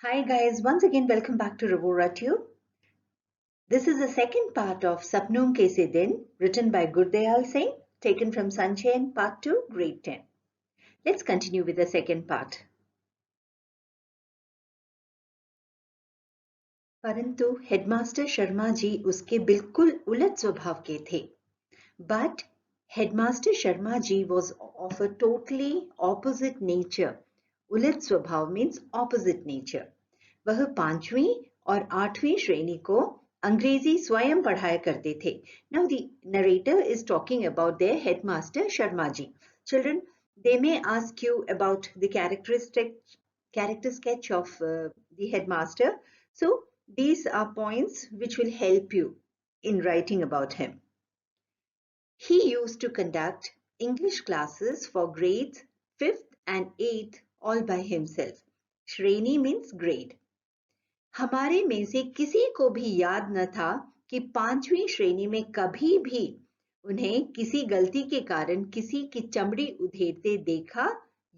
Hi guys, once again welcome back to Ravora Tube. This is the second part of Sapnom Ke Se Din, written by Gurdayal Singh, taken from Sunshine Part 2, Grade 10. Let's continue with the second part. परंतु headmaster Sharma ji उसके बिल्कुल उलट स्वभाव के थे. But headmaster Sharma ji was of a totally opposite nature. उलट स्वभाव means opposite nature. वह 5वीं और 8वीं श्रेणी को अंग्रेजी स्वयं पढ़ाया करते थे. Now the narrator is talking about their headmaster Sharma ji. Children, they may ask you about the character sketch of the headmaster. So these are points which will help you in writing about him. He used to conduct English classes for grades 5th and 8th all by himself. Shreni means grade. हमारे में से किसी को भी याद न था कि 5वीं श्रेणी में कभी भी उन्हें किसी गलती के कारण किसी की चमड़ी उधेड़ते देखा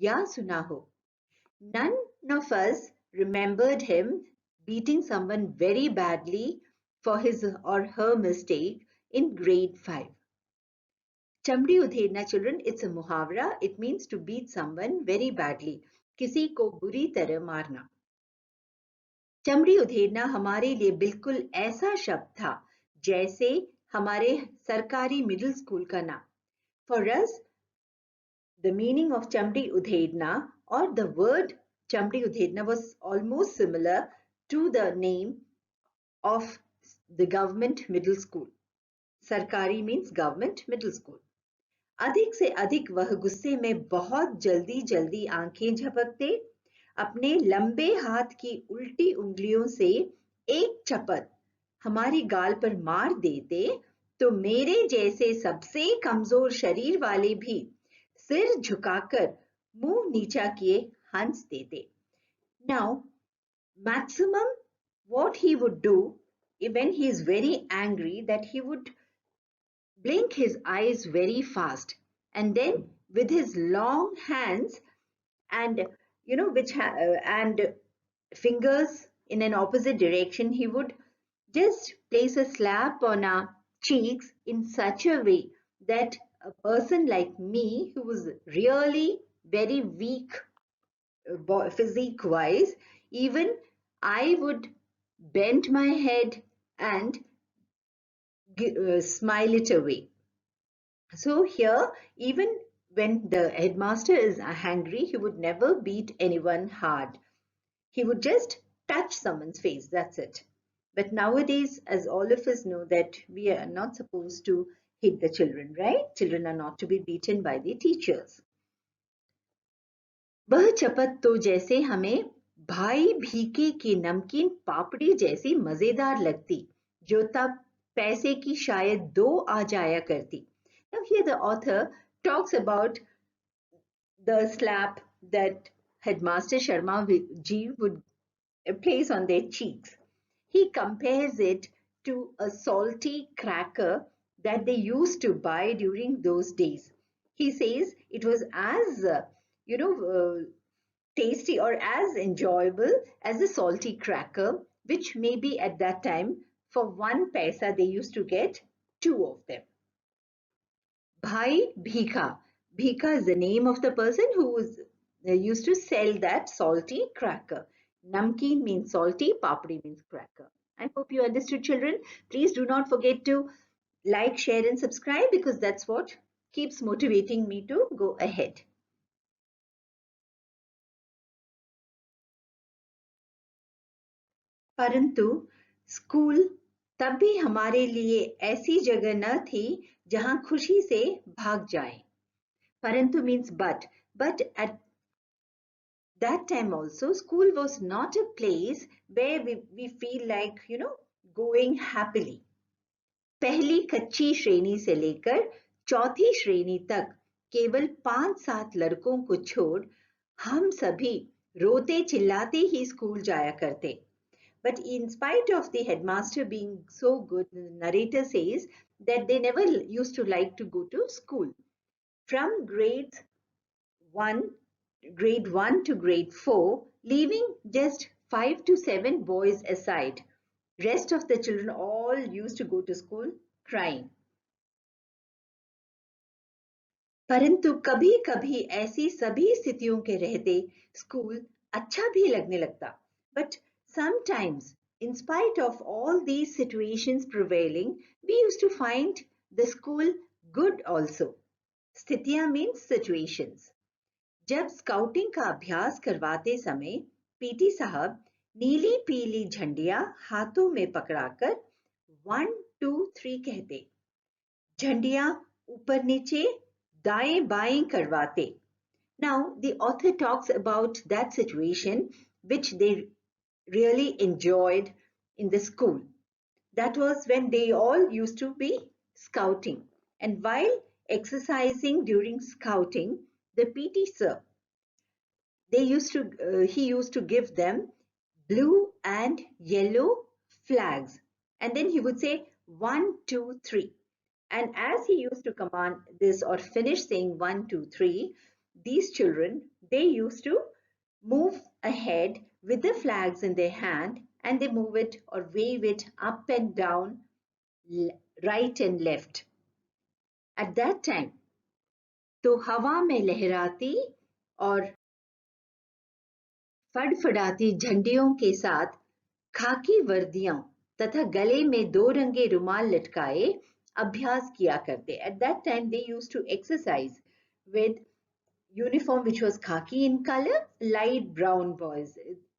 या सुना हो. None of us remembered him beating someone very badly for his or her mistake in grade 5. चमड़ी उधेड़ना children, it's a मुहावरा. It means to beat someone very badly. किसी को बुरी तरह मारना. चमड़ी उधेड़ना हमारे लिए बिल्कुल ऐसा शब्द था जैसे हमारे सरकारी मिडिल स्कूल का नाम. For us, the meaning of चमड़ी उधेड़ना or the word चमड़ी उधेड़ना was almost similar to the name of the government middle school. सरकारी means government middle school. अधिक से अधिक वह गुस्से में बहुत जल्दी जल्दी आंखें झपकते, अपने लंबे हाथ की उल्टी उंगलियों से एक चपत हमारी गाल पर मार देते तो मेरे जैसे सबसे कमजोर शरीर वाले भी सिर झुकाकर मुंह नीचा किए हंस देते. Now, maximum what he would do when he is very angry, that he would blink his eyes very fast, and then with his long hands and and fingers in an opposite direction, he would just place a slap on our cheeks in such a way that a person like me, who was really very weak physique wise, even I would bend my head and smile it away. So here, even when the headmaster is angry, he would never beat anyone hard. He would just touch someone's face, that's it. But nowadays, as all of us know, that we are not supposed to hit the children, right? Children are not to be beaten by the teachers. वह चपत तो जैसे हमें भाई भीके की नमकीन पापड़ी जैसी मजेदार लगती, जो तब पैसे की शायद 2 आ जाया करती. Now here the author talks about the slap that Headmaster Sharma ji would place on their cheeks. He compares it to a salty cracker that they used to buy during those days. He says it was as tasty or as enjoyable as a salty cracker, which maybe at that time for 1 paisa they used to get 2 of them. Bhai Bhika. Bhika is the name of the person who was used to sell that salty cracker. Namkeen means salty, papdi means cracker. I hope you understood, children. Please do not forget to like, share and subscribe, because that's what keeps motivating me to go ahead. परंतु school तब भी हमारे लिए ऐसी जगह न थी जहां खुशी से भाग जाएं. परंतु means but at that time also school was not a place where we feel like going happily. पहली कच्ची श्रेणी से लेकर चौथी श्रेणी तक केवल 5-7 लड़कों को छोड़ हम सभी रोते चिल्लाते ही स्कूल जाया करते. But in spite of the headmaster being so good, the narrator says that they never used to like to go to school. From grade 1 to grade 4, leaving just 5 to 7 boys aside, rest of the children all used to go to school crying. परंतु कभी कभी ऐसी सभी स्थितियों के रहते school अच्छा भी लगने लगता. But sometimes, in spite of all these situations prevailing, we used to find the school good also. स्थितियां means situations. जब स्काउटिंग का अभ्यास करवाते समय पीटी साहब नीली पीली झंडियां हाथों में पकड़ाकर 1 2 3 कहते. झंडियां ऊपर नीचे दाएं बाएं करवाते. Now the author talks about that situation which they really enjoyed in the school. That was when they all used to be scouting. And while exercising during scouting, the PT sir, he used to give them blue and yellow flags. And then he would say 1, 2, 3. And as he used to command this or finish saying 1, 2, 3, these children, they used to move ahead with the flags in their hand, and they move it or wave it up and down, right and left. At that time, तो हवा में लहराती और फड़फड़ाती झंडियों के साथ खाकी वर्दियां तथा गले में 2 रंगे रुमाल लटकाए अभ्यास किया करते. At that time they used to exercise with uniform which was khaki in color, light brown boys.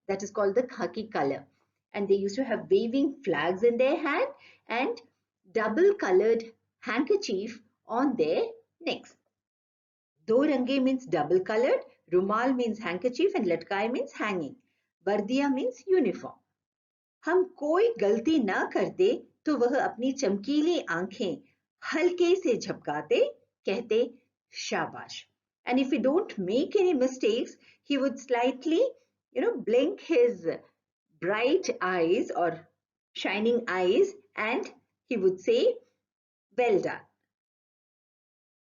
That is called the khaki color. And they used to have waving flags in their hand and double colored handkerchief on their necks. Do range means double colored, rumal means handkerchief, and latkai means hanging. Bardiya means uniform. हम कोई गलती ना करते तो वह अपनी चमकीली आंखें हल्के से झपकाते, कहते शाबाश. And if we don't make any mistakes, he would slightly, blink his bright eyes or shining eyes, and he would say, well done.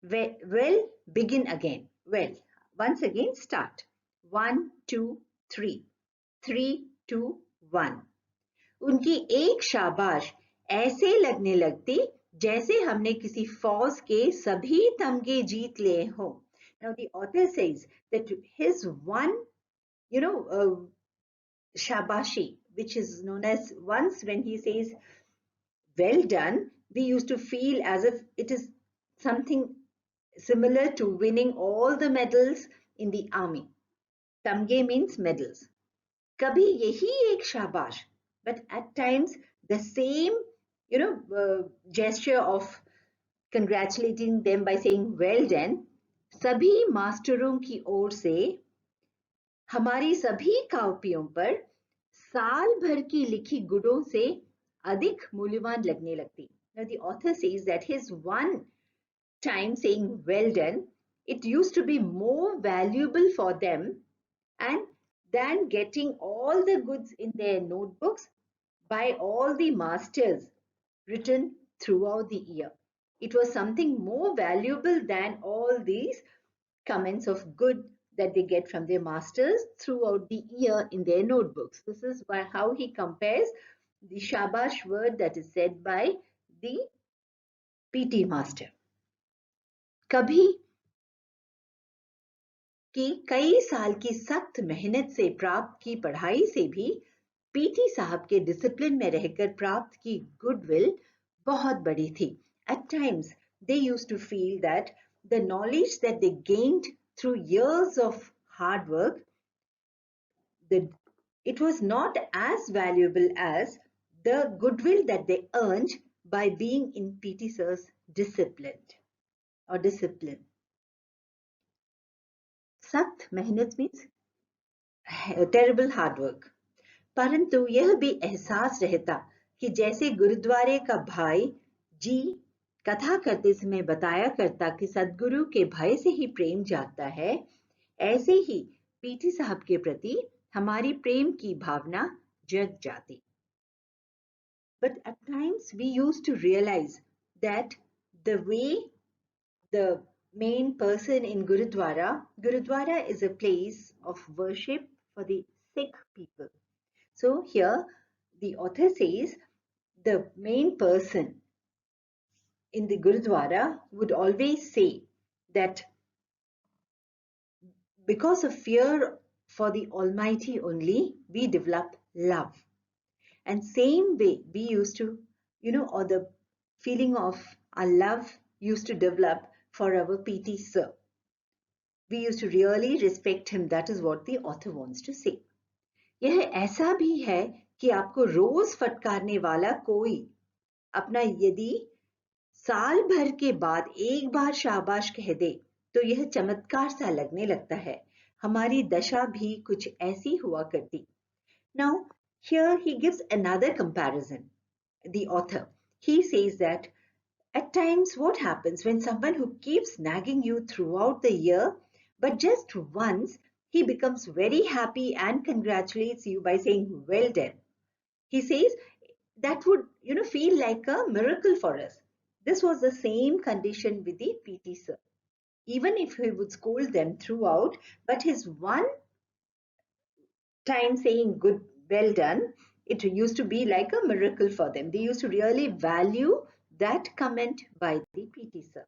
Well, begin again. Well, once again start. 1, 2, 3. 3, 2, 1. उनकी एक शाबाश ऐसे लगने लगती जैसे हमने किसी फौज के सभी तमगे जीत लिए हों. Now the author says that his one, shabashi, which is known as, once when he says well done, we used to feel as if it is something similar to winning all the medals in the army. Tamge means medals. Kabhi yehi ek shabash. But at times the same, gesture of congratulating them by saying well done, सभी मास्टरों की ओर से हमारी सभी कॉपियों पर साल भर की लिखी गुडों से अधिक मूल्यवान लगने लगती. Now the author says that his one time saying well done, it used to be more valuable for them and than getting all the goods in their notebooks by all the masters written throughout the year. It was something more valuable than all these comments of good that they get from their masters throughout the year in their notebooks. This is how he compares the shabash word that is said by the PT master. कभी कि कई साल की सख्त मेहनत से प्राप्त की पढ़ाई से भी पीटी साहब के डिसिप्लिन में रहकर प्राप्त की गुडविल बहुत बड़ी थी. At times they used to feel that the knowledge that they gained through years of hard work, it was not as valuable as the goodwill that they earned by being in PT sir's discipline. सख्त मेहनत means terrible hard work. परंतु यह भी एहसास रहता कि जैसे गुरुद्वारे का भाई जी कथा करते समय बताया करता कि सदगुरु के भय से ही प्रेम जागता है, ऐसे ही पीटी साहब के प्रति हमारी प्रेम की भावना जग जाती. But at times we used to realize that the way the main person in Gurudwara is a place of worship for the Sikh people. So here the author says the main person in the Gurudwara would always say that because of fear for the Almighty only, we develop love. And same way we used to, or the feeling of our love used to develop for our PT sir. We used to really respect him. That is what the author wants to say. यह ऐसा भी है कि आपको रोज फटकारने वाला कोई अपना यदि साल भर के बाद एक बार शाबाश कह दे तो यह चमत्कार सा लगने लगता है. हमारी दशा भी कुछ ऐसी हुआ करती. Now, here he gives another comparison. The author, he says that at times what happens when someone who keeps nagging you throughout the year, but just once he becomes very happy and congratulates you by saying, well done. He says that would, feel like a miracle for us. This was the same condition with the PT sir. Even if he would scold them throughout, but his one time saying good, well done, it used to be like a miracle for them. They used to really value that comment by the PT sir.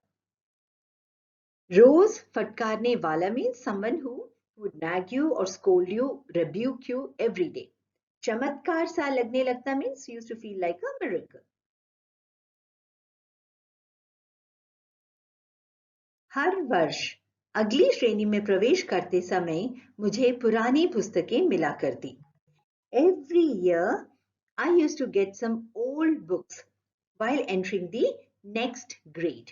Rose fatkarne wala means someone who would nag you or scold you, rebuke you every day. Chamatkar sa lagne lagta means used to feel like a miracle. हर वर्ष अगली श्रेणी में प्रवेश करते समय मुझे पुरानी पुस्तकें मिला करती. Every year, I used to get some old books while entering the next grade.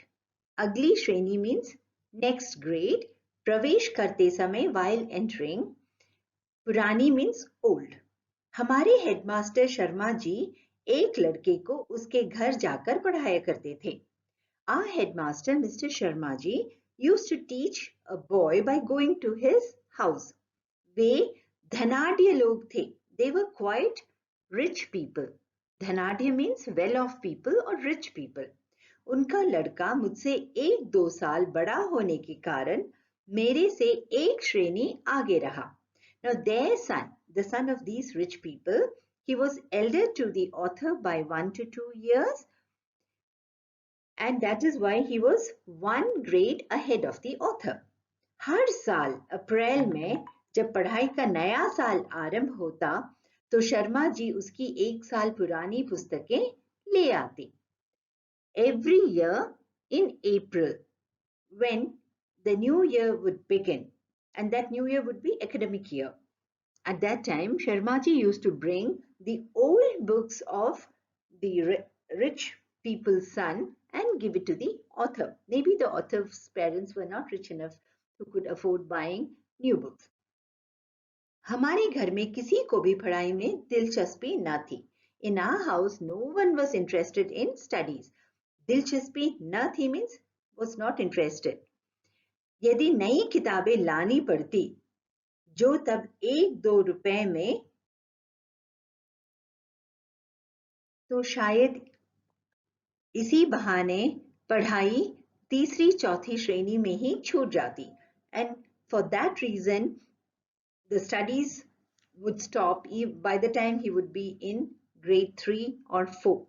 Agli Shreni means next grade. Pravesh karte samay while entering. Purani means old. हमारे हेडमास्टर शर्मा जी एक लड़के को उसके घर जाकर पढ़ाया करते थे. Our headmaster, Mr. Sharma ji, used to teach a boy by going to his house. वे धनाढ्य लोग थे. They were quite rich people. धनाढ्य means well-off people or rich people. उनका लड़का मुझसे 1-2 साल बड़ा होने के कारण मेरे से एक श्रेणी आगे रहा. Now their son, the son of these rich people, he was elder to the author by 1 to 2 years, and that is why he was one grade ahead of the author. हर साल अप्रैल में जब पढ़ाई का नया साल आरंभ होता तो शर्मा जी उसकी एक साल पुरानी पुस्तकें ले आते. Every year in April, when the new year would begin, and that new year would be academic year, at that time Sharma ji used to bring the old books of the rich people's son and give it to the author. Maybe the author's parents were not rich enough who could afford buying new books. हमारे घर में किसी को भी पढ़ाई में दिलचस्पी न थी. In our house, no one was interested in studies. दिलचस्पी न थी means was not interested. यदि नई किताबें लानी पड़ती, जो तब 1-2 रुपए में, तो शायद इसी बहाने पढ़ाई तीसरी चौथी श्रेणी में ही छूट जाती. And for that reason, the studies would stop by the time he would be in grade 3 or 4.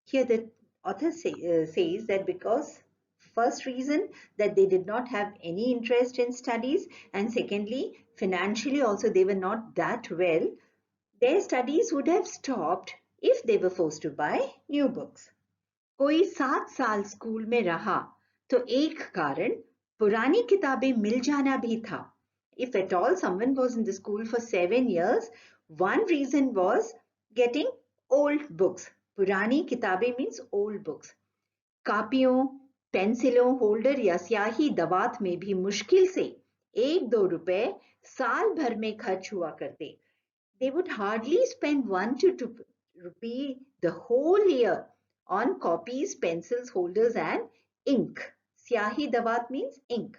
Here the author says that because first reason that they did not have any interest in studies, and secondly financially also they were not that well, their studies would have stopped if they were forced to buy new books. कोई 7 साल school में रहा तो एक कारण पुरानी किताबें मिल जाना भी था. If at all someone was in the school for 7 years, one reason was getting old books. पुरानी किताबें means old books. कापियों, पेंसिलों, होल्डर या स्याही दवात में भी मुश्किल से 1-2 रुपए साल भर में खर्च हुआ करते. They would hardly spend 1 to 2 rupee the whole year on copies, pencils, holders and ink. स्याही दवात means ink.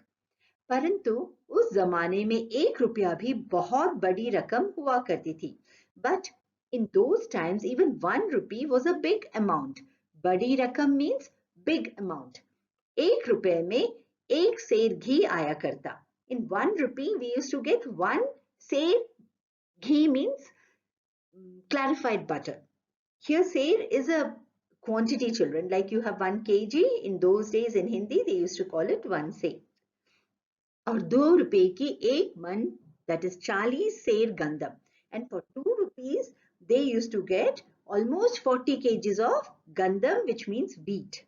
परंतु उस जमाने में 1 रुपया भी बहुत बड़ी रकम हुआ करती थी. But in those times even 1 rupee was a big amount. बड़ी रकम means big amount. 1 रुपए में 1 सेर घी आया करता. In 1 rupee we used to get 1 सेर. Ghee means clarified butter. Here, sair is a quantity, children. Like you have 1 kg. In those days in Hindi, they used to call it 1 se. और 2 रुपए की 1 मन, that is 40 सेर gandam. And for 2 rupees, they used to get almost 40 kgs of gandam, which means wheat.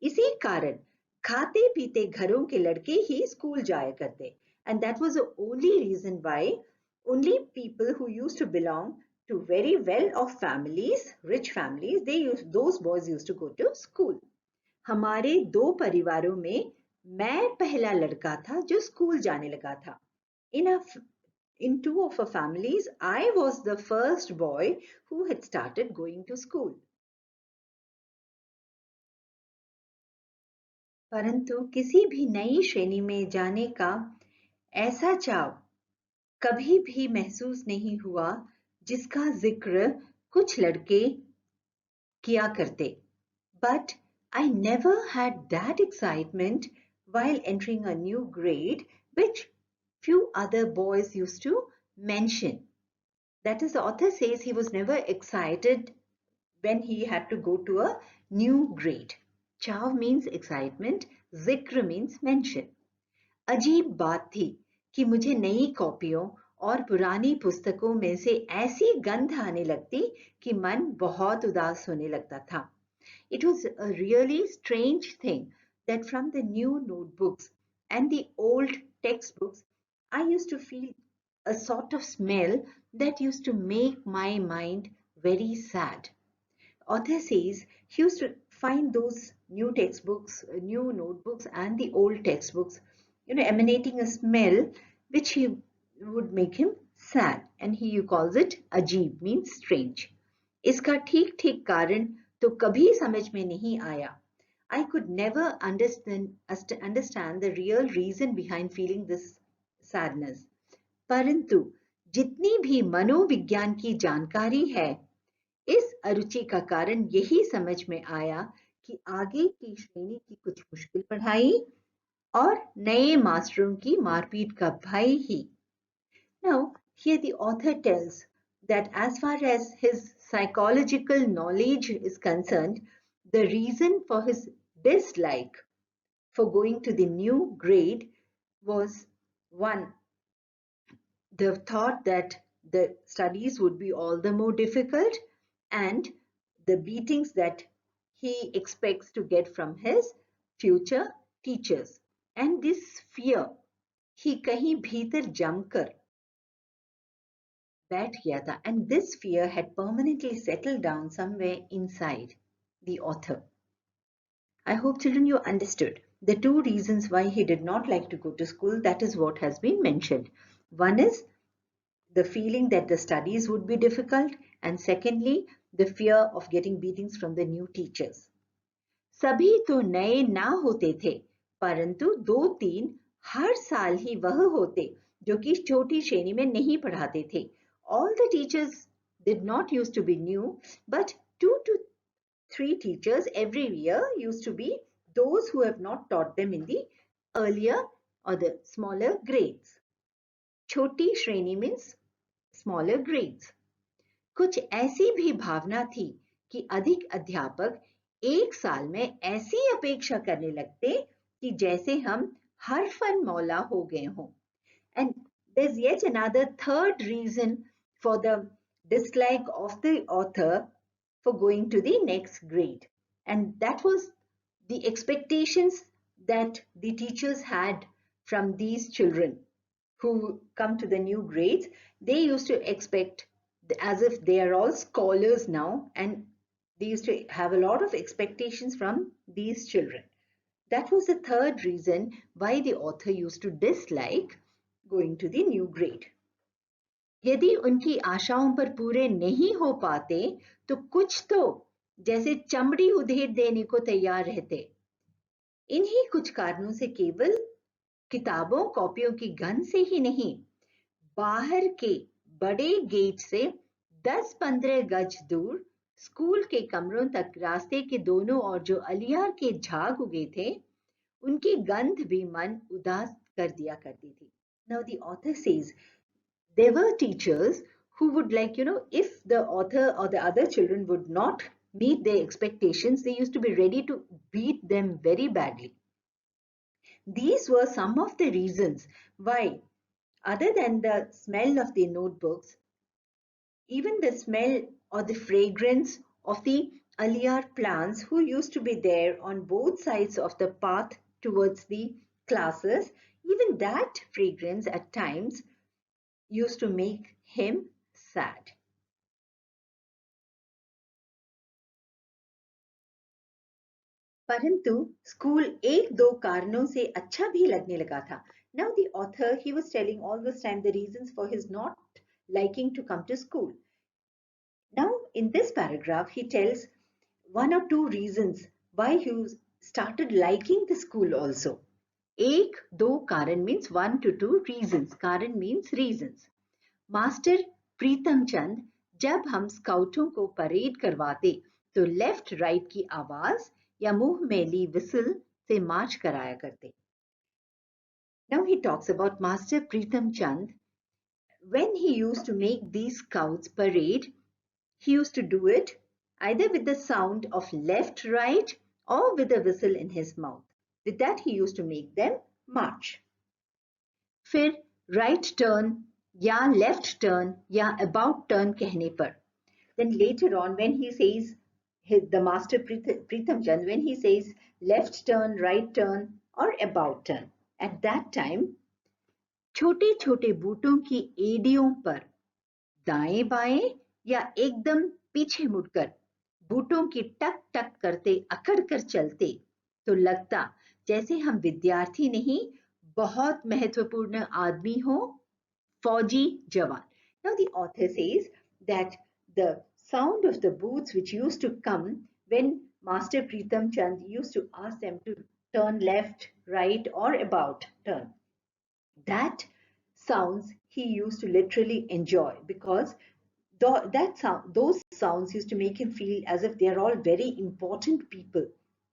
इसी कारण खाते पीते घरों के लड़के ही स्कूल जाया करते. And that was the only reason why only people who used to belong to very well off families, rich families, those boys used to go to school. हमारे 2 परिवारों में मैं पहला लड़का था जो स्कूल जाने लगा था. In 2 of our families, I was the first boy who had started going to school. परंतु किसी भी नई श्रेणी में जाने का ऐसा चाव कभी भी महसूस नहीं हुआ जिसका जिक्र कुछ लड़के किया करते. But I never had that excitement while entering a new grade, which few other boys used to mention. That is, the author says he was never excited when he had to go to a new grade. Chav means excitement, zikr means mention. अजीब बात थी कि मुझे नई कॉपियों और पुरानी पुस्तकों में से ऐसी गंध आने लगती कि मन बहुत उदास होने लगता था. It was a really strange thing that from the new notebooks and the old textbooks, I used to feel a sort of smell that used to make my mind very sad. Author says he used to find those new textbooks, new notebooks, and the old textbooks, emanating a smell which he would make him sad, and he calls it ajeeb, means strange. इसका ठीक ठीक कारण तो कभी समझ में नहीं आया. I could never understand the real reason behind feeling this sadness. परंतु जितनी भी मनोविज्ञान की जानकारी है, इस अरुचि का कारण यही समझ में आया कि आगे की श्रेणी की कुछ मुश्किल पढ़ाई और नए मास्टरों की मारपीट का भय ही. Now, here the author tells that as far as his psychological knowledge is concerned, the reason for his dislike for going to the new grade was one, the thought that the studies would be all the more difficult, and the beatings that he expects to get from his future teachers. And this fear, he कहीं भीतर जमकर बैठ गया था, and this fear had permanently settled down somewhere inside the author. I hope, children, you understood the 2 reasons why he did not like to go to school. That is what has been mentioned. One is the feeling that the studies would be difficult, and secondly, the fear of getting beatings from the new teachers. सभी तो नए ना होते थे, परंतु 2-3 हर साल ही वह होते जो कि छोटी श्रेणी में नहीं पढ़ाते थे. All the teachers did not used to be new, but 2 to 3 teachers every year used to be those who have not taught them in the earlier or the smaller grades. छोटी श्रेणी means smaller grades. कुछ ऐसी भी भावना थी कि अधिक अध्यापक एक साल में ऐसी अपेक्षा करने लगते कि जैसे हम हरफन मौला हो गए हों. And there's yet another third reason for the dislike of the author for going to the next grade, and that was the expectations that the teachers had from these children who come to the new grades. They used to expect as if they are all scholars now, and they used to have a lot of expectations from these children. That was the third reason why the author used to dislike going to the new grade. यदि उनकी आशाओं पर पूरे नहीं हो पाते तो कुछ तो जैसे चमड़ी उधेड़ देने को तैयार रहते. इन्हीं कुछ कारणों से केवल किताबों कॉपियों की गंध से ही नहीं, बाहर के बड़े गेट से 10-15 गज दूर स्कूल के कमरों तक रास्ते के दोनों ओर जो अलियार के झाग उगे थे, उनकी गंध भी मन उदास कर दिया करती थी. Now the author says there were teachers who would, like, if the author or the other children would not meet their expectations, they used to be ready to beat them very badly. These were some of the reasons why, other than the smell of the notebooks, even the smell or the fragrance of the aliyar plants who used to be there on both sides of the path towards the classes, even that fragrance at times used to make him sad. परंतु school एक दो कारणों से अच्छा भी लगने लगा था. Now the author, he was telling all this time the reasons for his not liking to come to school. Now in this paragraph he tells one or two reasons why he started liking the school also. एक दो कारण means one to two reasons. कारण means reasons. Master Pritam चंद जब हम स्काउटों को parade करवाते तो left right की आवाज या मुंह मैली विसल से मार्च कराया करते. Now he talks about Master Pritam Chand. When he used to make these scouts parade, he used to do it either with the sound of left right or with a whistle in his mouth. With that he used to make them march. फिर right turn या left turn या about turn कहने पर. Then later on when he says, the master Pritam Chand, when he says left turn, right turn or about turn, at that time छोटे छोटे बूटों की एड़ियों पर दाएं बाएं या एकदम पीछे मुड़कर बूटों की टक टक करते अकड़ कर चलते तो लगता जैसे हम विद्यार्थी नहीं बहुत महत्वपूर्ण आदमी हो, फौजी जवान. Now the author says that the sound of the boots which used to come when Master Pritam Chand used to ask them to turn left, right or about turn, that sounds he used to literally enjoy, because those sounds used to make him feel as if they are all very important people.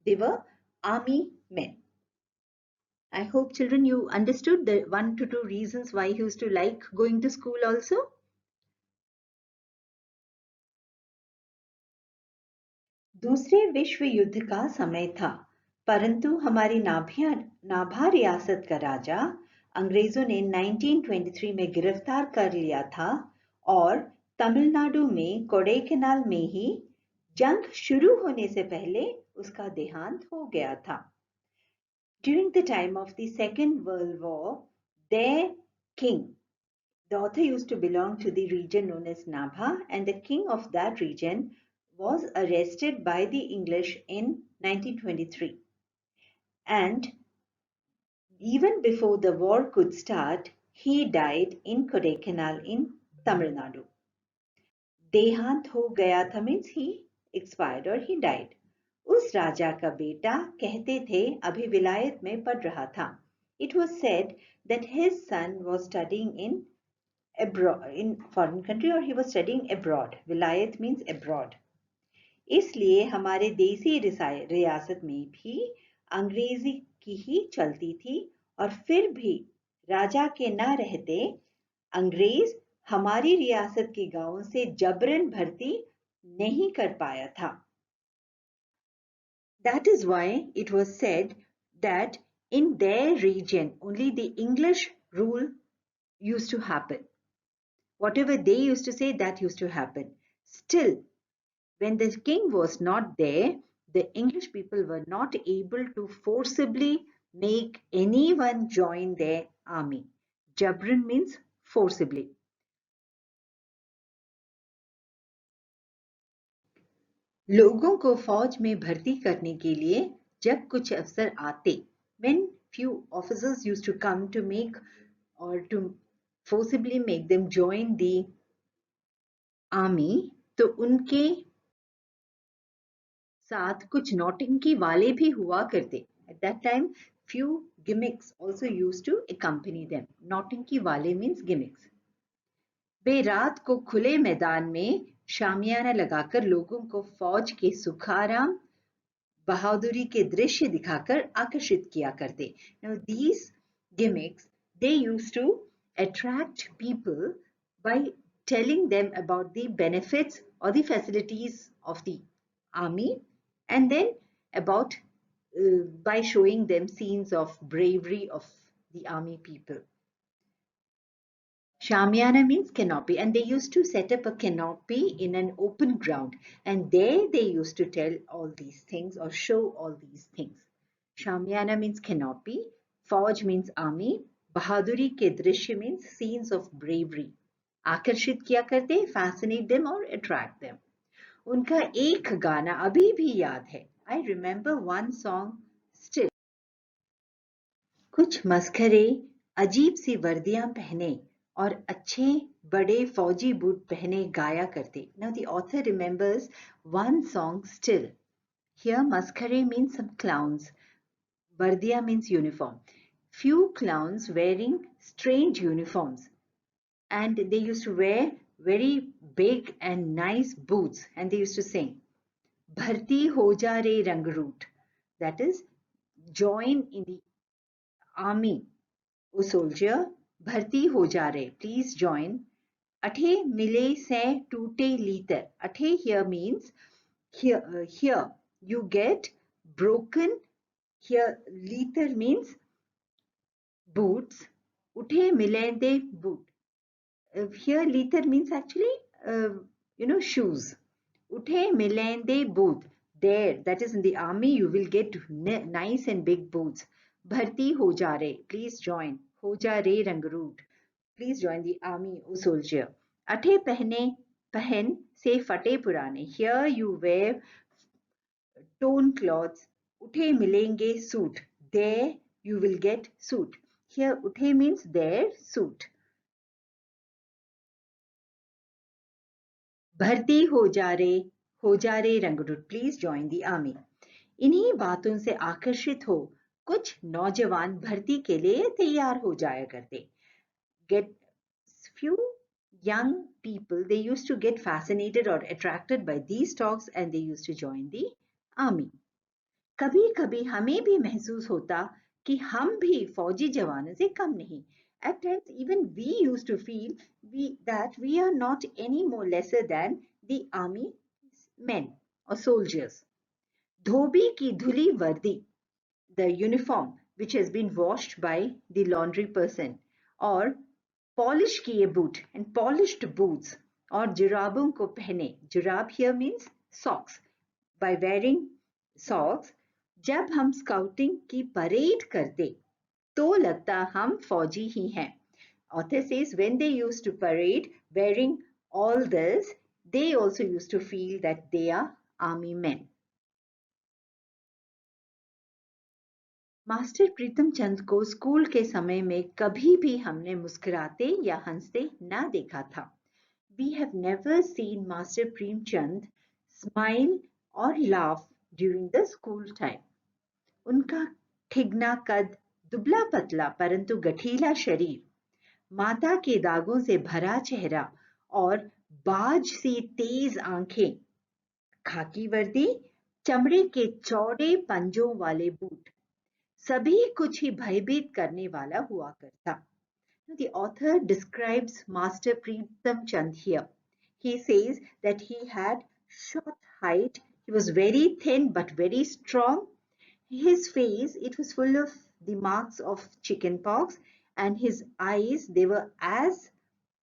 They were army men. I hope children you understood the one to two reasons why he used to like going to school also. दूसरे विश्व युद्ध का समय था, परंतु हमारी नाभा रियासत का राजा अंग्रेजों ने 1923 में गिरफ्तार कर लिया था और तमिलनाडु में कोडाईकनाल में ही जंग शुरू होने से पहले उसका देहांत हो गया था. During the time of the Second World War, their king, the author used to belong to the region known as Nabha, and the king of that region was arrested by the English in 1923. And even before the war could start, he died in Kodaikanal in Tamil Nadu. Dehant ho gaya tha means he expired or he died. उस राजा का बेटा कहते थे अभी विलायत में पढ़ रहा था. It was said that his son was studying in foreign country or he was studying abroad. विलायत means abroad. इसलिए हमारे देसी रियासत में भी अंग्रेजी की ही चलती थी और फिर भी राजा के ना रहते अंग्रेज हमारी रियासत के गांवों से जबरन भर्ती नहीं कर पाया था. That is why it was said that in their region only the English rule used to happen. Whatever they used to say, that used to happen. Still, when the king was not there, the English people were not able to forcibly make anyone join their army. Jabran means forcibly. लोगों को फौज में भर्ती करने के लिए जब कुछ अफसर आते, when few officers used to come to make or to forcibly make them join the army, तो उनके साथ कुछ नौटंकी वाले भी हुआ करते. At that time, few gimmicks also used to accompany them. नौटंकी वाले means gimmicks. वे रात को खुले मैदान में शामियाना लगाकर लोगों को फौज के सुखाराम बहादुरी के दृश्य दिखाकर आकर्षित किया करते. Now these gimmicks, they used to attract people by telling them about the benefits or the facilities of the army, and then about by showing them scenes of bravery of the army people. Shamiana means canopy, and they used to set up a canopy in an open ground, and there they used to tell all these things or show all these things. Shamiana means canopy, Fauj means army, Bahaduri ke drishya means scenes of bravery. आकर्षित किया करते, fascinate them or attract them. उनका एक गाना अभी भी याद है. I remember one song still. कुछ मस्खरे अजीब सी वर्दियां पहने और अच्छे बड़े फौजी बूट पहने गाया करते. Now the author remembers one song still. Here मस्खरे means some clowns. Vardiya means uniform. Few clowns wearing strange uniforms. And they used to wear very big and nice boots. And they used to sing, Bharti ho ja re rangroot. That is, join in the army. O soldier, भर्ती हो जा रहे, please join. अठे मिले से टूटे लीतर. अठे here means here you get broken. Here लीतर means boots. उठे मिलेंदे boot. Here लीतर means actually shoes. उठे मिलेंदे boot. There, that is in the army, you will get nice and big boots. भर्ती हो जा रहे, please join. हो जा रे रंगरूट, please join the army, O soldier. अठे पहन से फटे पुराने. Here you wear torn clothes. उठे मिलेंगे suit. There you will get suit. Here उठे means there, suit. भर्ती हो जा रे रंगरूट, please join the army. इन्हीं बातों से आकर्षित हो कुछ नौजवान भर्ती के लिए तैयार हो जाया करते. Get few young people, they used to get fascinated or attracted by these talks and they used to join the army. कभी कभी हमें भी महसूस होता कि हम भी फौजी जवानों से कम नहीं. At times even we used to feel that we are not any more lesser than the army men or soldiers. धोबी की धुली वर्दी, the uniform which has been washed by the laundry person, or polish किए boot and polished boots, और जुराबों को पहने. जुराब here means socks. By wearing socks, जब हम scouting की परेड करते तो लगता हम फौजी ही हैं. Author says when they used to parade wearing all this, they also used to feel that they are army men. Master Pritam Chand को स्कूल के समय में कभी भी हमने मुस्कुराते या हंसते ना देखा था. We have never seen Master Premchand smile or laugh during the school time. उनका ठिगना कद, दुबला पतला परंतु गठीला शरीर, माता के दागों से भरा चेहरा और बाज सी तेज आंखें, खाकी वर्दी, चमड़े के चौड़े पंजों वाले बूट, सभी कुछ ही भयभीत करने वाला हुआ करता. The author describes Master Preetam Chand here. He says that he had short height, he was very thin but very strong. His face, it was full of the marks of chicken pox, and his eyes, they were as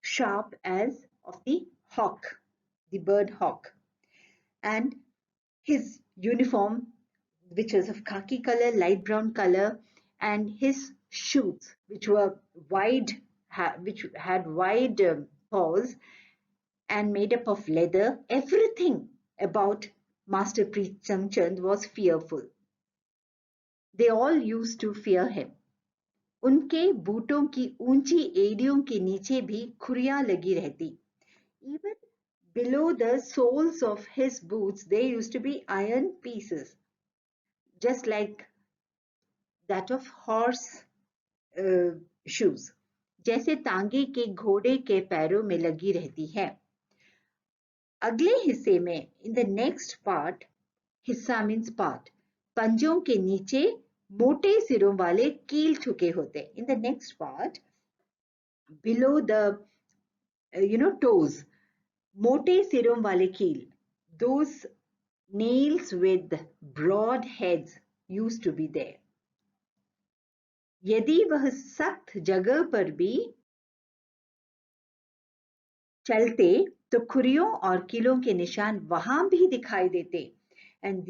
sharp as of the hawk, the bird hawk. And his uniform, which was of khaki color, light brown color, and his shoes, which were wide, which had wide paws and made up of leather. Everything about Master Preetam Chand was fearful. They all used to fear him. उनके बूटों की ऊंची एड़ियों के नीचे भी खुरियां लगी रहती. Even below the soles of his boots, there used to be iron pieces, just like that of horse shoes, जैसे तांगे के घोड़े के पैरों में लगी रहती है. अगले हिस्से में, in the next part, हिस्सा means part, पंजों के नीचे मोटे सिरों वाले कील ठुके होते. In the next part, below the toes, mote sirom wale keel, those nails with broad heads used to be there. यदि वह सख्त जगह पर भी चलते तो खुरियों और कीलों के निशान वहां भी दिखाई देते. And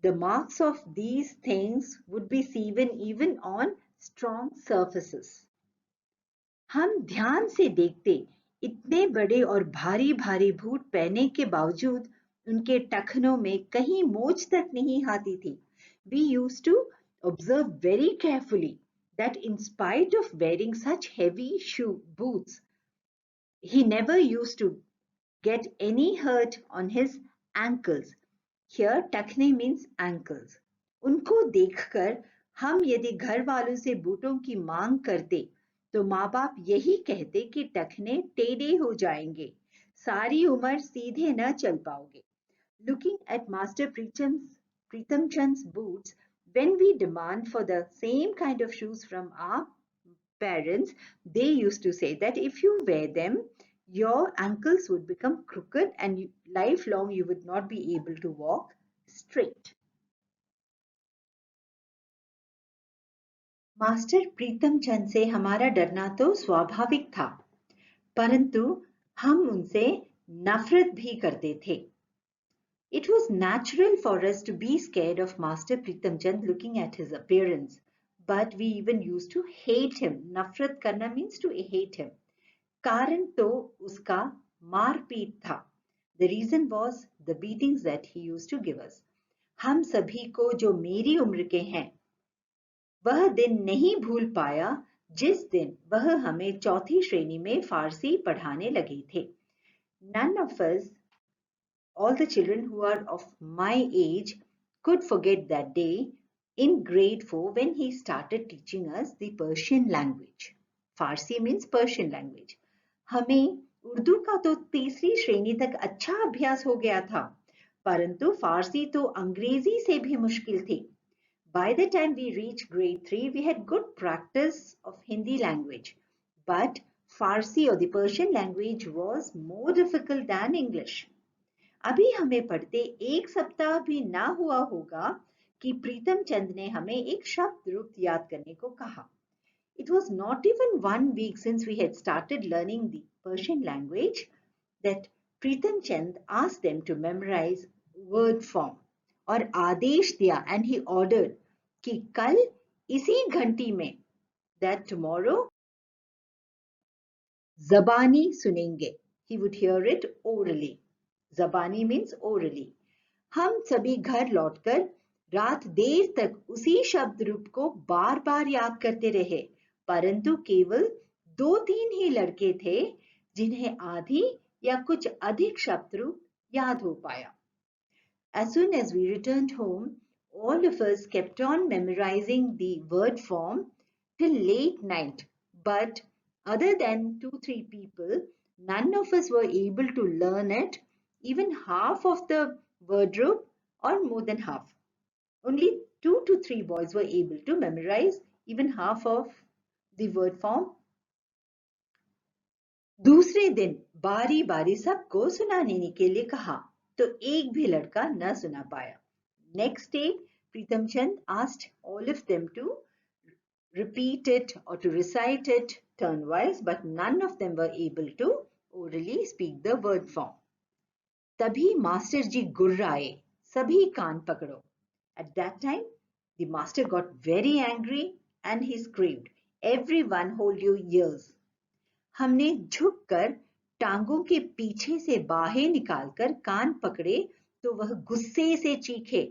the marks of these things would be seen even on strong surfaces. हम ध्यान से देखते, इतने बड़े और भारी भारी बूट पहनने के बावजूद उनके टखनों में कहीं मोच तक नहीं आती थी. We used to observe very carefully that in spite of wearing such heavy boots, he never used to get any hurt on his ankles. Here, टखने means ankles. उनको देखकर हम यदि घर वालों से बूटों की मांग करते तो माँ बाप यही कहते कि टखने टेढ़े हो जाएंगे, सारी उम्र सीधे न चल पाओगे. Looking at Master Pritam Chand's boots, when we demand for the same kind of shoes from our parents, they used to say that if you wear them, your ankles would become crooked and lifelong you would not be able to walk straight. Master Pritam Chand से हमारा डरना तो स्वाभाविक था, परंतु हम उनसे नफरत भी करते थे. It was natural for us to be scared of Master Pritam Chand looking at his appearance, but we even used to hate him. Nafrat karna means to hate him. कारण तो उसका मारपीट था. The reason was the beatings that he used to give us. हम सभी को जो मेरी उम्र के हैं, वह दिन नहीं भूल पाया जिस दिन वह हमें चौथी श्रेणी में फारसी पढ़ाने लगे थे. None of us, all the children who are of my age, could forget that day in grade 4 when he started teaching us the Persian language. Farsi means Persian language. हमें उर्दू का तो तीसरी श्रेणी तक अच्छा अभ्यास हो गया था, परंतु फारसी तो अंग्रेजी से भी मुश्किल थी. By the time we reached grade 3, we had good practice of Hindi language, but Farsi or the Persian language was more difficult than English. अभी हमें पढ़ते एक सप्ताह भी ना हुआ होगा कि प्रीतम चंद ने हमें एक शब्द रूप याद करने को कहा. It was not even 1 week since we had started learning the Persian language that Pritam Chand asked them to memorize word form और आदेश दिया, and he ordered कि कल इसी घंटी में, that tomorrow ज़बानी सुनेंगे. He would hear it orally. ज़बानी means orally. हम सभी घर लौटकर रात देर तक उसी शब्द रूप को बार बार याद करते रहे, परंतु केवल 2-3 ही लड़के थे जिन्हें आधी या कुछ अधिक शब्द रूप याद हो पाया. As soon as we returned home, all of us kept on memorizing the word form till late night, but other than 2-3 people, none of us were able to learn it, even half of the word group or more than half. Only 2 to 3 boys were able to memorize even half of the word form. दूसरे दिन बारी बारी सबको सुनाने के लिए कहा, तो एक भी लड़का न सुना पाया. Next day, Pritam Chand asked all of them to repeat it or to recite it turnwise, but none of them were able to orally speak the word form. तभी मास्टर जी गुर्राए, सभी कान पकड़ो. At that time, the master got very angry and he screamed, "Everyone hold your ears." हमने झुककर टांगों के पीछे से बाहें निकालकर कान पकड़े तो वह गुस्से से चीखे,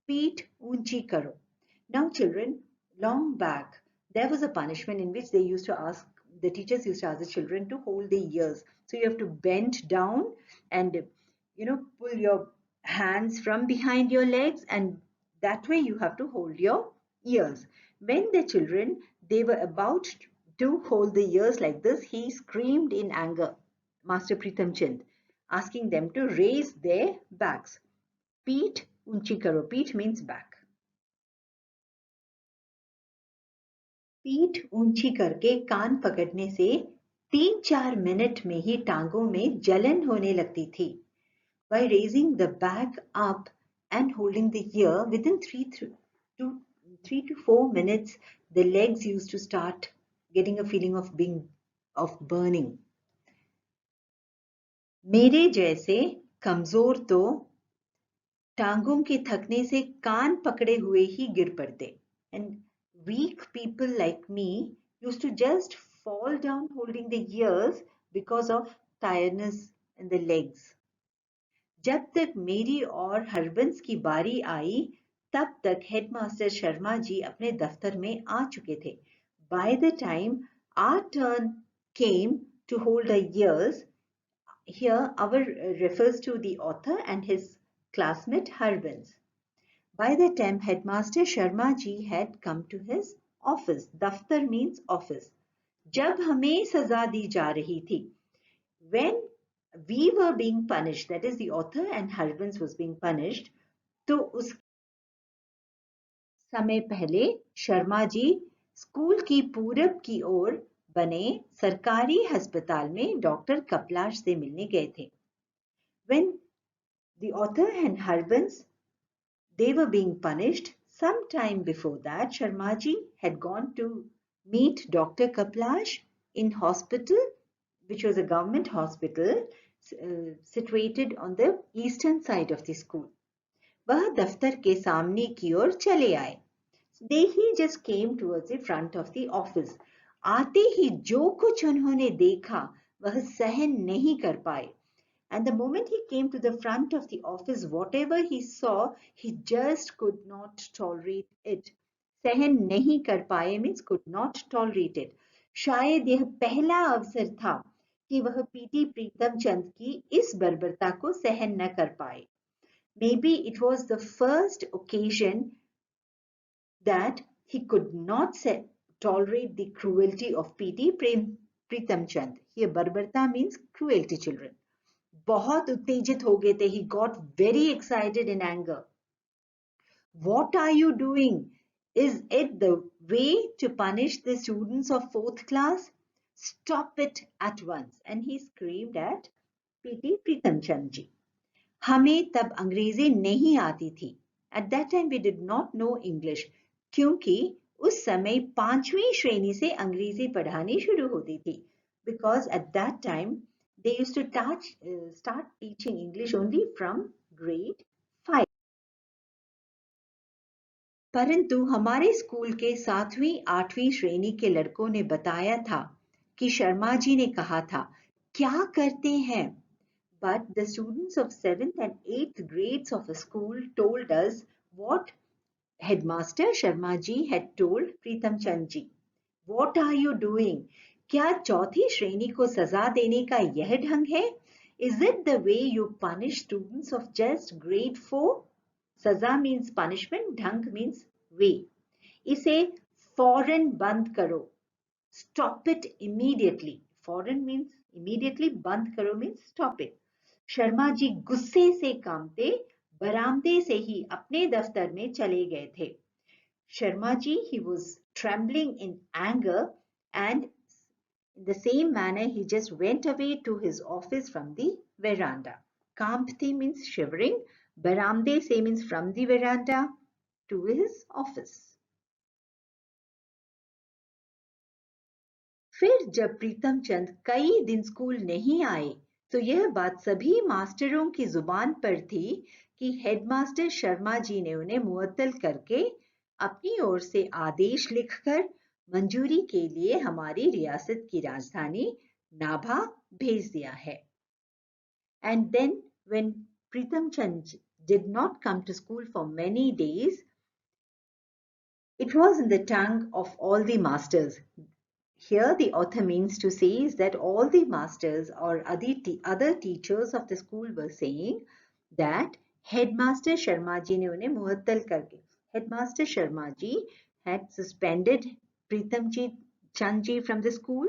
"पीठ ऊंची करो." Now children, long back there was a punishment in which the teachers used to ask the children to hold their ears. So you have to bend down and pull your hands from behind your legs, and that way you have to hold your ears. When the children, they were about to hold the ears like this, he screamed in anger, Master Pritam Chand, asking them to raise their backs. Peeth unchi karo. Peeth means back. पीठ ऊंची करके कान पकड़ने से 3-4 minute में ही टांगों में जलन होने लगती थी. By raising the back up and holding the ear, within 3 to 4 minutes, the legs used to start getting a feeling of burning. मेरे जैसे कमजोर तो टांगों के थकने से कान पकड़े हुए ही गिर पड़ते. And weak people like me used to just fall down holding the ears because of tiredness in the legs. जब तक मेरी और हरबंस की बारी आई, तब तक हेडमास्टर शर्मा जी अपने दफ्तर में आ चुके थे. By the time our turn came to hold our ears, here our refers to the author and his classmate Harbans. By the time Headmaster Sharma ji had come to his office, daftar means office. जब हमें सजा दी जा रही थी, when we were being punished, that is the author and Harbans was being punished, तो उस समय पहले शर्मा जी स्कूल की पूरब की ओर बने सरकारी अस्पताल में डॉक्टर कपलाश से मिलने गए थे. When the author and Harbans they were being punished, some time before that Sharmaji had gone to meet Dr. Kaplash in hospital, which was a government hospital situated on the eastern side of the school. वह दफ्तर के सामने की ओर चले आए. He just came towards the front of the office. आते ही जो कुछ उन्होंने देखा वह सहन नहीं कर पाए. And the moment he came to the front of the office, whatever he saw, he just could not tolerate it. सहन नहीं कर पाए means could not tolerate it. शायद यह पहला अवसर था कि वह पीटी प्रीतम चंद की इस बर्बरता को सहन न कर पाए. Maybe it was the first occasion that he could not tolerate the cruelty of P.T. Pritam Chand. Here, barbarta means cruelty, children. बहुत उत्तेजित हो गए थे. He got very excited in anger. What are you doing? Is it the way to punish the students of 4th class? Stop it at once. And he screamed at P.T. Pritam Chand ji. हमें तब अंग्रेजी नहीं आती थी. At that time we did not know English क्योंकि उस समय 5वीं श्रेणी से अंग्रेजी पढ़ानी शुरू होती थी. Because at that time they used to start teaching English only from grade 5. परंतु हमारे स्कूल के 7वीं-8वीं श्रेणी के लड़कों ने बताया था कि शर्मा जी ने कहा था, क्या करते हैं? But the students of 7th and 8th grades of a school told us what Headmaster Sharma ji had told Pritam Chand ji. What are you doing? क्या चौथी श्रेणी को सजा देने का यह ढंग है? Is it the way you punish students of just grade 4? सजा means punishment, ढंग means way. इसे फौरन बंद करो. Stop it immediately. फौरन means immediately, बंद करो means stop it. Sharma ji गुस्से से कांपते बरामदे से ही अपने दफ्तर में चले गए थे. Sharma ji, he was trembling in anger and in the same manner he just went away to his office from the veranda. Kampti means shivering, baramde se means from the veranda to his office. फिर जब प्रीतम चंद कई दिन school नहीं आए तो यह बात सभी मास्टरों की जुबान पर थी कि हेडमास्टर शर्मा जी ने उन्हें मुअत्तल करके अपनी ओर से आदेश लिखकर मंजूरी के लिए हमारी रियासत की राजधानी नाभा भेज दिया है. And then when Pritam Chand did not come to school for many days, it was in the tongue of all the masters. Here the author means to say is that all the masters or other teachers of the school were saying that Headmaster Sharma ji ne unhe muattal karke. Headmaster Sharma ji had suspended Pritam Chand ji from the school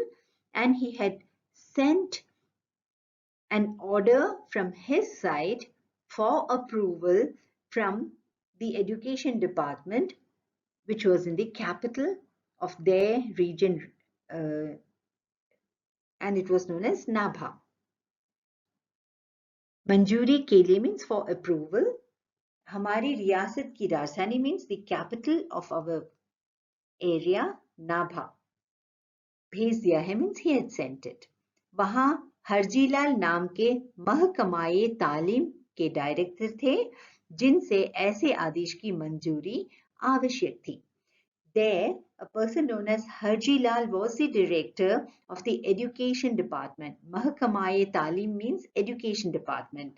and he had sent an order from his side for approval from the education department, which was in the capital of their region, uh, and it was known as Nabha. मंजूरी के लिए means for approval. हमारी रियासत की राजधानी means the capital of our area, Nabha. भेज दिया है means he had sent it. वहां हरजीलाल नाम के महकमाए तालीम के डायरेक्टर थे जिनसे ऐसे आदेश की मंजूरी आवश्यक थी. There, a person known as Harjilal was the director of the education department. Mahkamaye Talim means education department.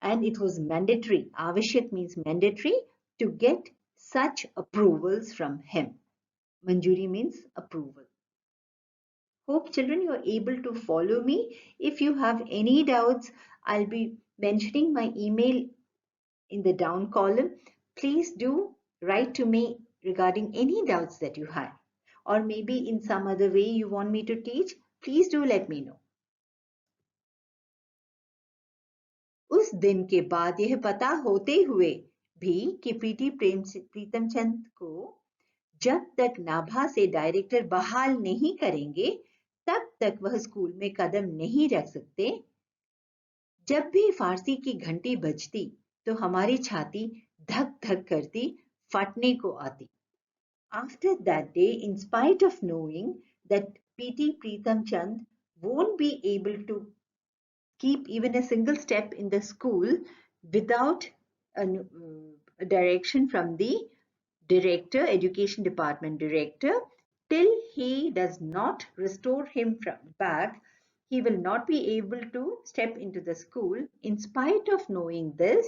And it was mandatory. Avashyak means mandatory to get such approvals from him. Manjuri means approval. Hope children you are able to follow me. If you have any doubts, I'll be mentioning my email in the down column. Please do write to me regarding any doubts that you have, or maybe in some other way you want me to teach. Please do let me know. उस दिन के बाद यह पता होते हुए भी कि पीटी प्रीतम चंद को जब तक नाभा से डायरेक्टर बहाल नहीं करेंगे तब तक वह स्कूल में कदम नहीं रख सकते. जब भी फारसी की घंटी बजती तो हमारी छाती धक धक करती, फटने को आती. After that day, in spite of knowing that P.T. Preetham Chand won't be able to keep even a single step in the school without a direction from the director, education department director, till he does not restore him back, he will not be able to step into the school. In spite of knowing this,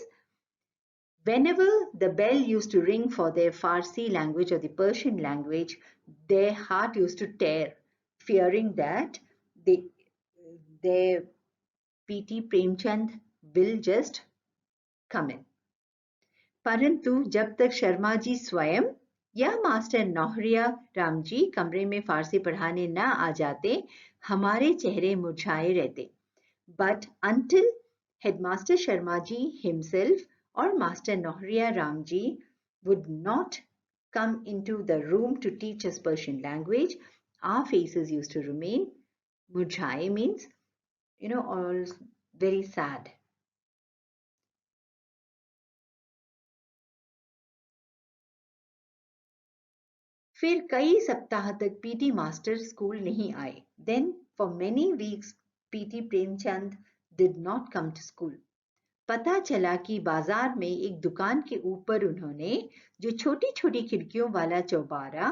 whenever the bell used to ring for their Farsi language or the Persian language, their heart used to tear, fearing that their P.T. Premchand will just come in. परंतु जब तक शर्मा जी स्वयं या master नौहरिया Ram ji कमरे में फारसी पढ़ाने न आ जाते, हमारे चेहरे मुरझाए रहते. But until headmaster Sharma ji himself or master Nohriya Ram ji would not come into the room to teach us Persian language, our faces used to remain murjhaye means, all very sad. फिर कई सप्ताह तक PT master school नहीं आए. Then for many weeks PT Premchand did not come to school. पता चला कि बाजार में एक दुकान के ऊपर उन्होंने जो छोटी छोटी खिड़कियों वाला चौबारा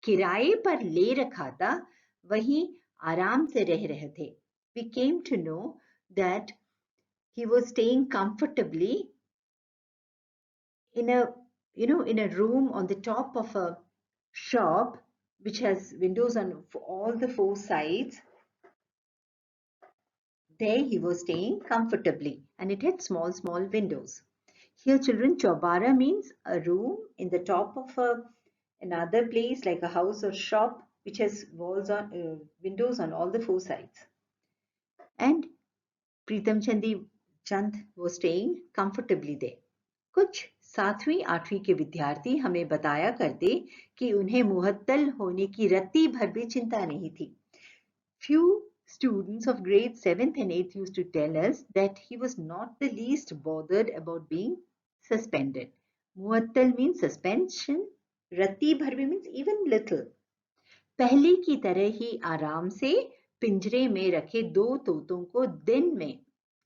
किराए पर ले रखा था, वहीं आराम से रह रहे थे. We came to know that he was staying comfortably in a room on the top of a shop which has windows on all the four sides. There he was staying comfortably and it had small windows. Here children, Chaubara means a room in the top of another place like a house or shop which has windows on all the four sides. And Preetham Chand was staying comfortably there. कुछ 7वीं 8वीं के विद्यार्थी हमें बताया करते कि उन्हें मुहत्तल होने की रत्ती भर भी चिंता नहीं थी. Few students of grade 7th and 8th used to tell us that he was not the least bothered about being suspended. मुहत्तल means suspension, रत्ती भर भी means even little. पहले की तरह ही आराम से पिंजरे में रखे 2 तोतों को दिन में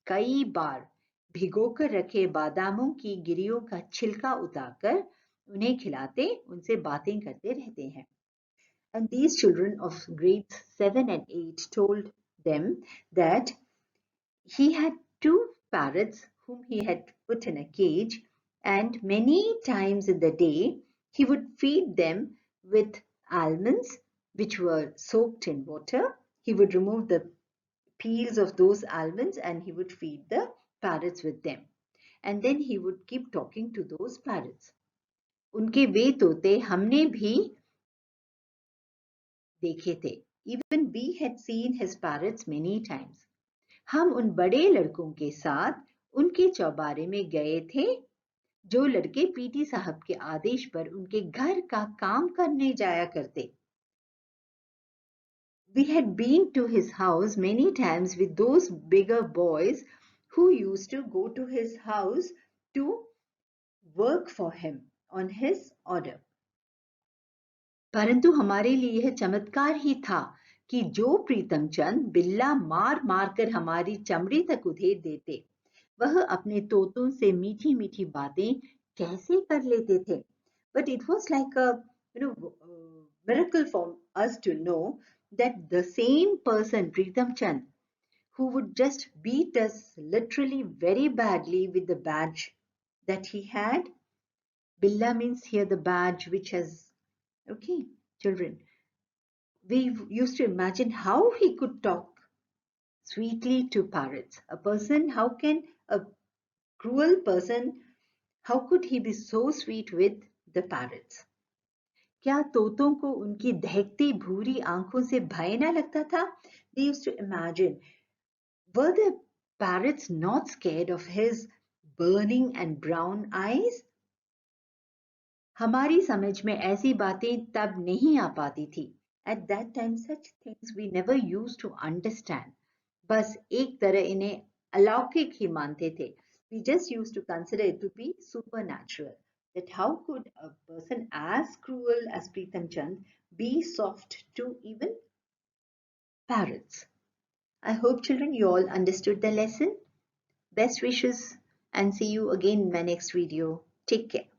कई बार भिगोकर रखे बादामों की गिरियों का छिलका उतारकर उन्हें खिलाते, उनसे बातें करते रहते हैं. And these children of grades 7 and 8 told them that he had 2 parrots whom he had put in a cage, and many times in the day he would feed them with almonds which were soaked in water. He would remove the peels of those almonds and he would feed the parrots with them. And then he would keep talking to those parrots. उनके वे तोते हमने भी देखे थे. Even we had seen his parrots many times. हम उन बड़े लड़कों के साथ उनके चौबारे में गए थे जो लड़के पीटी साहब के आदेश पर उनके घर का काम करने जाया करते. We had been to his house many times with those bigger boys who used to go to his house to work for him on his order. परंतु हमारे लिए यह चमत्कार ही था कि जो प्रीतम चंद बिल्ला मार मार कर हमारी चमड़ी तक उधेड़ देते, वह अपने तोतों से मीठी मीठी बातें कैसे कर लेते थे. But it was like a miracle for us to know that the same person, Pritam Chand, who would just beat us literally very badly with the badge that he had. Billa means here the badge which has, okay, children. We used to imagine how he could talk sweetly to parrots. A person, how can a cruel person, how could he be so sweet with the parrots? क्या तोतों को उनकी दहकती भूरी आंखों से भय न लगता था? They used to imagine, were the parrots not scared of his burning and brown eyes? हमारी समझ में ऐसी बातें तब नहीं आ पाती थी. At that time such things we never used to understand. बस एक तरह इन्हें अलौकिक ही मानते थे. We just used to consider it to be supernatural. That how could a person as cruel as Pritam Chand be soft to even parrots? I hope children you all understood the lesson. Best wishes and see you again in my next video. Take care.